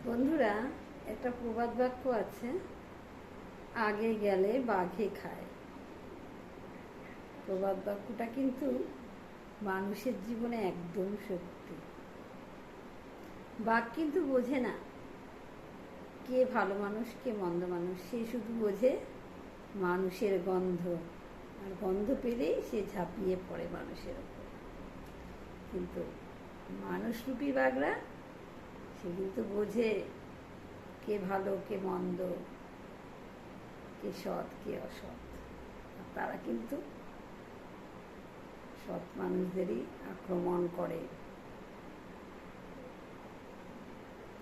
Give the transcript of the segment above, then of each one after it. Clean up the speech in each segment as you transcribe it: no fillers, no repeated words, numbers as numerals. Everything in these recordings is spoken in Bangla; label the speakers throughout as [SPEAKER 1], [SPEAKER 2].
[SPEAKER 1] বন্ধুরা, একটা প্রবাদ বাক্য আছে, আগে গেলে বাঘে খায়। প্রবাদ বাক্যটা কিন্তু মানুষের জীবনে একদম সত্যি। বাঘ কিন্তু বোঝে না কে ভালো মানুষ কে মন্দ মানুষ, সে শুধু বোঝে মানুষের গন্ধ, আর গন্ধ পেলেই সে ঝাঁপিয়ে পড়ে মানুষের ওপর। কিন্তু মানুষরূপী বাঘরা সে কিন্তু বোঝে কে ভালো কে মন্দ, কে সৎ কে অসৎ। আর তারা কিন্তু সৎ মানুষদেরই আক্রমণ করে।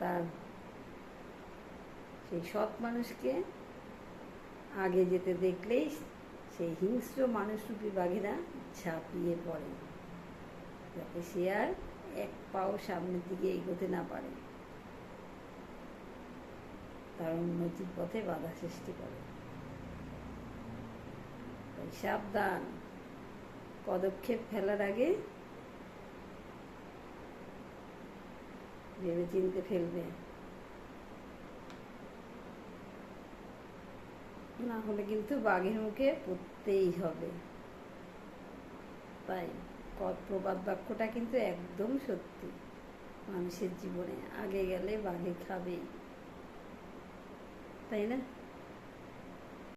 [SPEAKER 1] তার সেই সৎ মানুষকে আগে যেতে দেখলেই সেই হিংস্র মানুষরূপী বাঘেরা ঝাঁপিয়ে পড়ে, যাতে সে আর এক পাও সামনের দিকে এগোতে না পারে, তার উন্নতির পথে বাধা সৃষ্টি করে। তাই সাবধান, পদক্ষেপ ফেলার আগে ভেবে চিনতে ফেলবে, না হলে কিন্তু বাঘের মুখে পড়তেই হবে। তাই প্রবাদ বাক্যটা কিন্তু একদম সত্যি। মানুষের জীবনে আগে গেলে বাঘে খাবেই, তাই না?